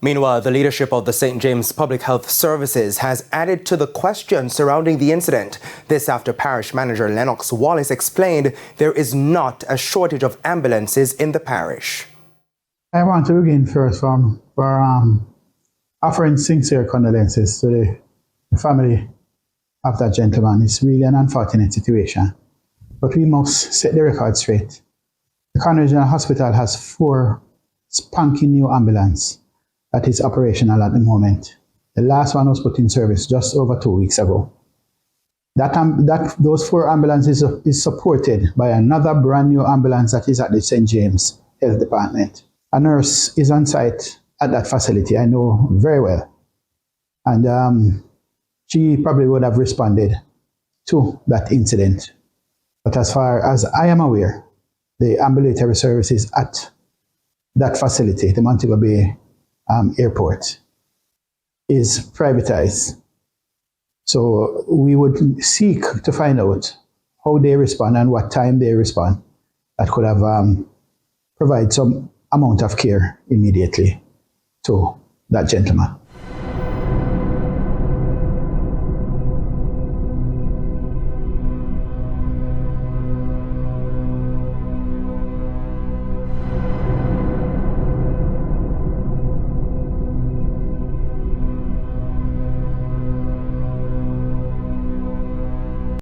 Meanwhile, the leadership of the St. James Public Health Services has added to the questions surrounding the incident. This after Parish Manager Lennox Wallace explained there is not a shortage of ambulances in the parish. I want to begin first for offering sincere condolences to the family of that gentleman. It's really an unfortunate situation, but we must set the record straight. The Connery Regional Hospital has 4 spanking new ambulances that is operational at the moment. The last one was put in service just over 2 weeks ago. Those 4 ambulances is supported by another brand new ambulance that is at the St. James Health Department. A nurse is on site at that facility, I know very well. And she probably would have responded to that incident. But as far as I am aware, the ambulatory services at that facility, the Montego Bay Airport, is privatized. So we would seek to find out how they respond and what time they respond. That could have provide some amount of care immediately to that gentleman.